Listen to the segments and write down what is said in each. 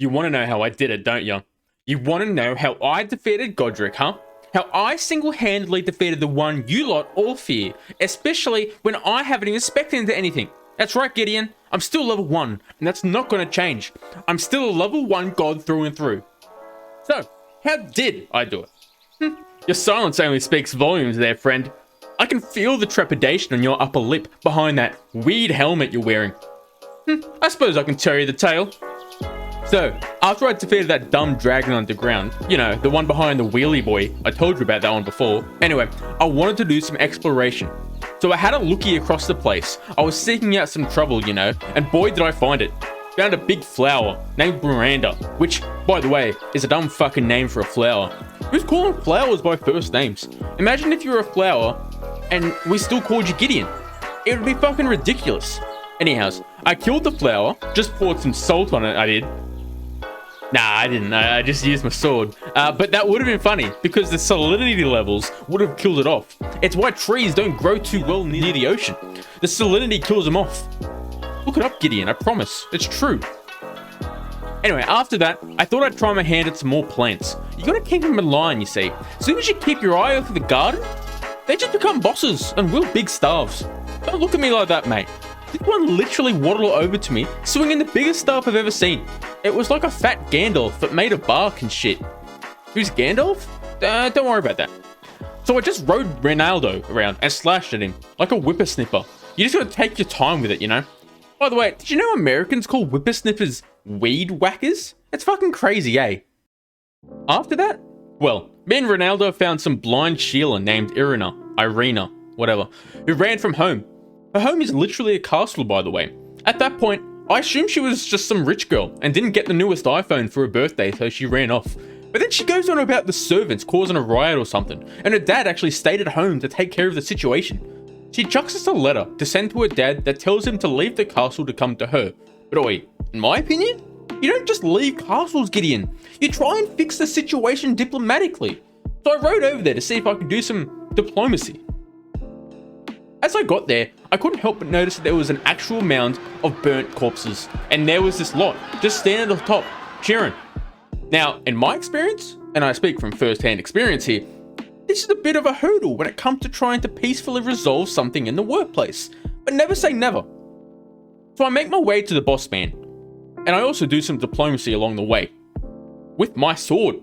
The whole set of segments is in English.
You want to know how I did it, don't you? You want to know how I defeated Godric, huh? How I single-handedly defeated the one you lot all fear, especially when I haven't even spec'd into anything. That's right, Gideon. I'm still level 1, and that's not going to change. I'm still a level 1 god through and through. So, how did I do it? Your silence only speaks volumes there, friend. I can feel the trepidation on your upper lip behind that weird helmet you're wearing. I suppose I can tell you the tale. So, after I defeated that dumb dragon underground, you know, the one behind the wheelie boy, I told you about that one before. Anyway, I wanted to do some exploration. So I had a lookie across the place. I was seeking out some trouble, you know, and boy did I find it. Found a big flower named Miranda, which, by the way, is a dumb fucking name for a flower. Who's calling flowers by first names? Imagine if you were a flower and we still called you Gideon. It would be fucking ridiculous. Anyhows, I killed the flower, just poured some salt on it, I did. Nah, I didn't. I just used my sword. But that would have been funny, because the salinity levels would have killed it off. It's why trees don't grow too well near the ocean. The salinity kills them off. Look it up, Gideon, I promise. It's true. Anyway, after that, I thought I'd try my hand at some more plants. You gotta keep them in line, you see. As soon as you keep your eye off the garden, they just become bosses and real big staves. Don't look at me like that, mate. This one literally waddled over to me, swinging the biggest staff I've ever seen. It was like a fat Gandalf that made of bark and shit. Who's Gandalf? Don't worry about that. So I just rode Ronaldo around and slashed at him like a whippersnipper. You just gotta take your time with it, you know? By the way, did you know Americans call whippersnippers weed whackers? It's fucking crazy, eh? After that, well, me and Ronaldo found some blind Sheila named Irina, whatever, who ran from home. Her home is literally a castle, by the way. At that point, I assumed she was just some rich girl and didn't get the newest iPhone for her birthday, so she ran off. But then she goes on about the servants causing a riot or something, and her dad actually stayed at home to take care of the situation. She chucks us a letter to send to her dad that tells him to leave the castle to come to her. But oi, in my opinion, you don't just leave castles, Gideon. You try and fix the situation diplomatically. So I rode over there to see if I could do some diplomacy. As I got there, I couldn't help but notice that there was an actual mound of burnt corpses, and there was this lot, just standing at the top, cheering. Now, in my experience, and I speak from first-hand experience here, this is a bit of a hurdle when it comes to trying to peacefully resolve something in the workplace, but never say never. So I make my way to the boss man, and I also do some diplomacy along the way. With my sword.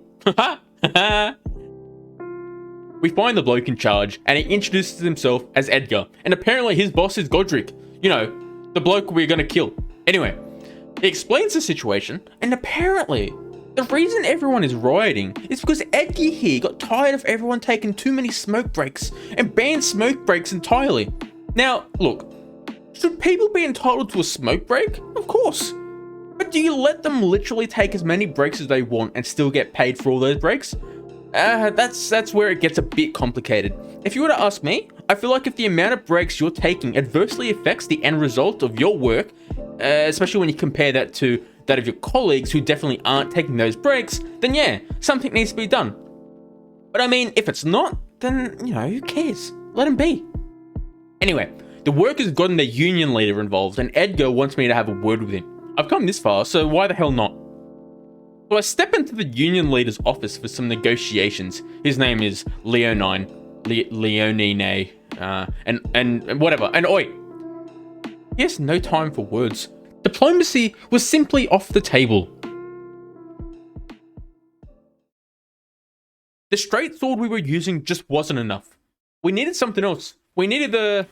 We find the bloke in charge, and he introduces himself as Edgar, and apparently his boss is Godric. You know, the bloke we're gonna kill. Anyway, he explains the situation, and apparently, the reason everyone is rioting is because Edgar here got tired of everyone taking too many smoke breaks, and banned smoke breaks entirely. Now, look, should people be entitled to a smoke break? Of course. But do you let them literally take as many breaks as they want and still get paid for all those breaks? That's where it gets a bit complicated. If you were to ask me, I feel like if the amount of breaks you're taking adversely affects the end result of your work, especially when you compare that to that of your colleagues who definitely aren't taking those breaks, then yeah, something needs to be done. But I mean, if it's not, then, you know, who cares? Let them be. Anyway, the workers have gotten their union leader involved, and Edgar wants me to have a word with him. I've come this far, so why the hell not? So I step into the union leader's office for some negotiations. His name is Leonine, and whatever. And oi, he has no time for words. Diplomacy was simply off the table. The straight sword we were using just wasn't enough. We needed something else. We needed the...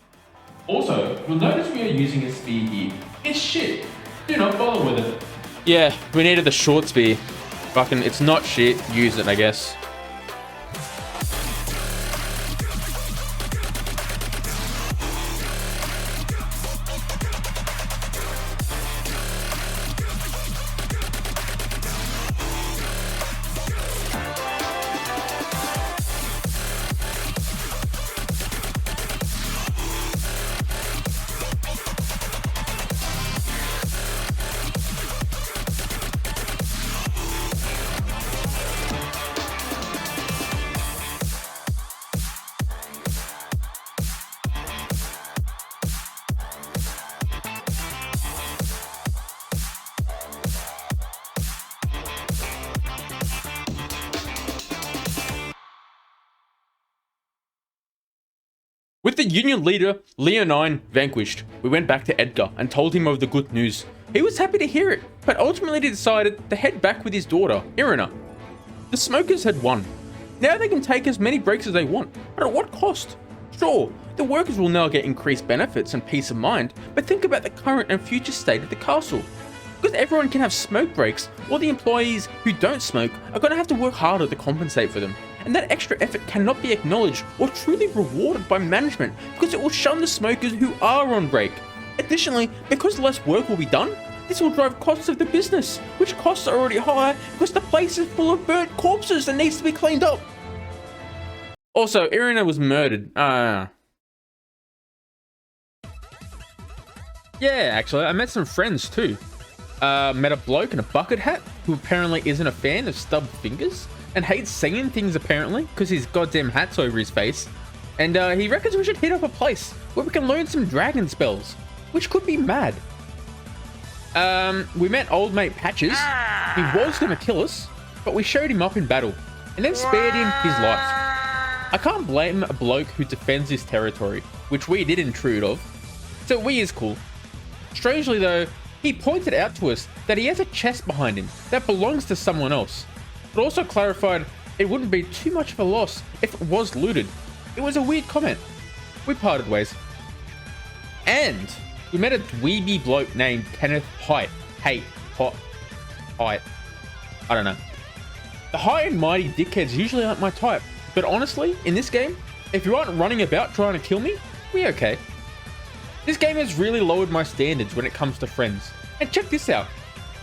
Also, you'll notice we are using a spear here. It's shit. Do not bother with it. Yeah, we needed the short spear. Fucking, it's not shit. Use it, I guess. With the Union leader, Leonine, vanquished, we went back to Edgar and told him of the good news. He was happy to hear it, but ultimately decided to head back with his daughter, Irina. The smokers had won. Now they can take as many breaks as they want, but at what cost? Sure, the workers will now get increased benefits and peace of mind, but think about the current and future state of the castle. Because everyone can have smoke breaks, all the employees who don't smoke are going to have to work harder to compensate for them. And that extra effort cannot be acknowledged or truly rewarded by management because it will shun the smokers who are on break. Additionally, because less work will be done, this will drive costs of the business, which costs are already high because the place is full of burnt corpses and needs to be cleaned up. Also, Irina was murdered. Yeah, actually, I met some friends too. Met a bloke in a bucket hat who apparently isn't a fan of stubbed fingers and hates saying things apparently because his goddamn hat's over his face. And he reckons we should hit up a place where we can learn some dragon spells, which could be mad. We met old mate Patches. He was going to kill us, but we showed him up in battle and then spared him his life. I can't blame a bloke who defends his territory, which we did intrude of, so we is cool. Strangely though, he pointed out to us that he has a chest behind him that belongs to someone else, but also clarified it wouldn't be too much of a loss if it was looted. It was a weird comment. We parted ways. And we met a dweeby bloke named Kenneth Height. Height. I don't know. The high and mighty dickheads usually aren't my type, but honestly, in this game, if you aren't running about trying to kill me, we okay. This game has really lowered my standards when it comes to friends. And check this out.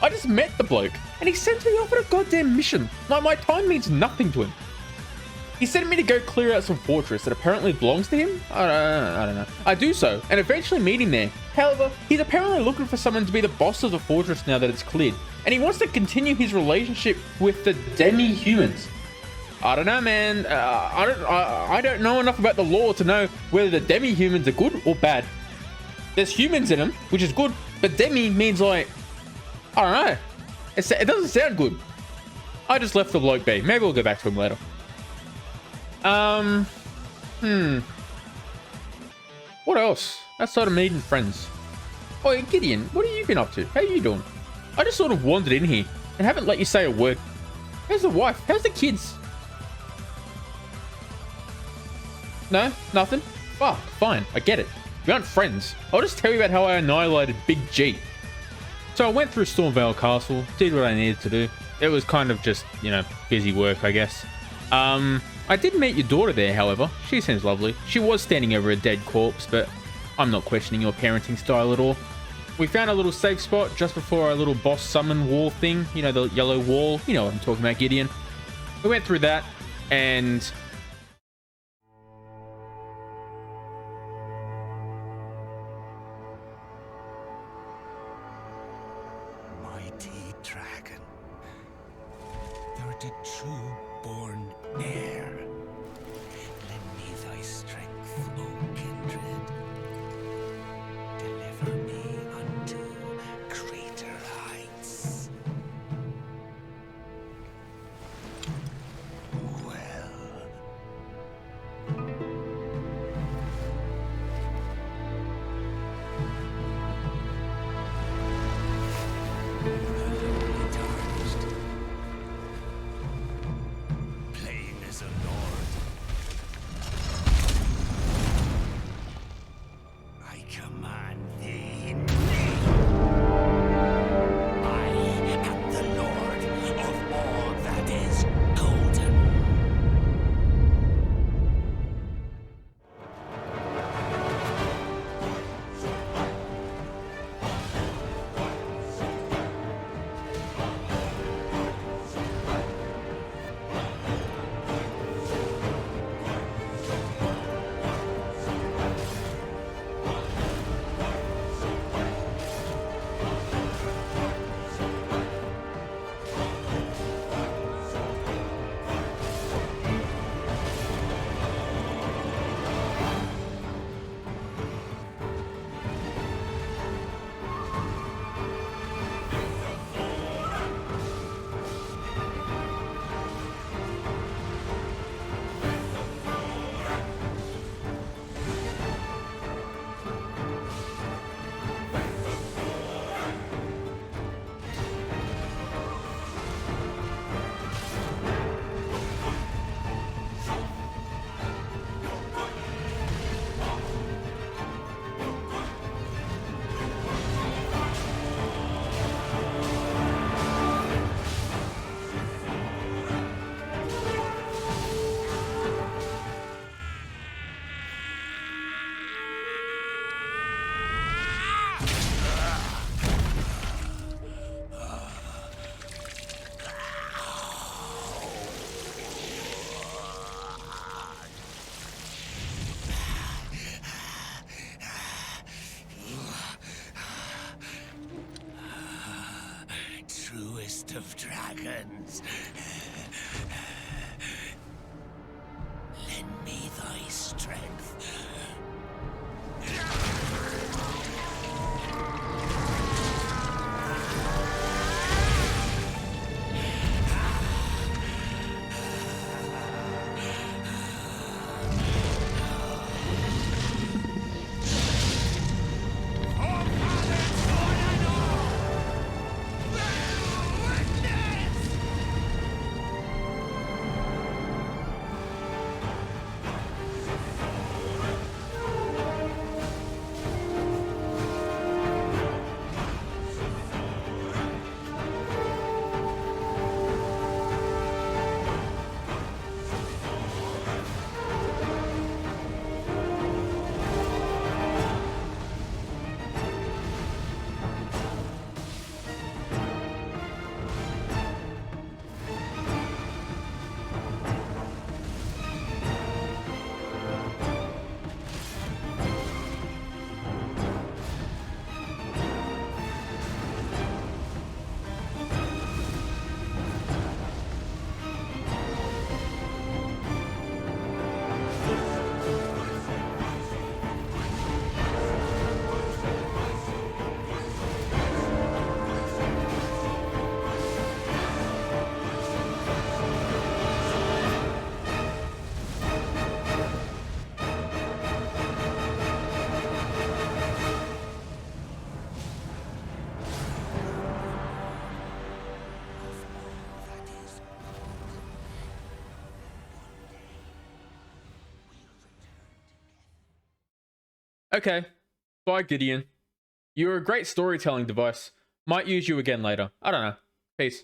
I just met the bloke, and he sent me off on a goddamn mission. Like, my time means nothing to him. He sent me to go clear out some fortress that apparently belongs to him. I don't know. I do so, and eventually meet him there. However, he's apparently looking for someone to be the boss of the fortress now that it's cleared. And he wants to continue his relationship with the demi-humans. I don't know, man. I don't know enough about the lore to know whether the demi-humans are good or bad. There's humans in them, which is good, but demi means like, I don't know. It doesn't sound good. I just left the bloke be. Maybe we'll go back to him later. What else? Outside of meeting friends. Oh, Gideon, what have you been up to? How are you doing? I just sort of wandered in here and haven't let you say a word. How's the wife? How's the kids? No? Nothing? Fuck, fine. I get it. We aren't friends. I'll just tell you about how I annihilated Big G. So I went through Stormvale Castle, did what I needed to do. It was kind of just, busy work, I guess. I did meet your daughter there, however. She seems lovely. She was standing over a dead corpse, but I'm not questioning your parenting style at all. We found a little safe spot just before our little boss summon wall thing. You know, the yellow wall. You know what I'm talking about, Gideon. We went through that, and mighty dragon, thou the true born heir. Lend me thy strength, O kindred. Deliver me unto greater heights. Well. Tarnished. Plain as a law. of dragons. Lend me thy strength. Okay. Bye, Gideon. You're a great storytelling device. Might use you again later. I don't know. Peace.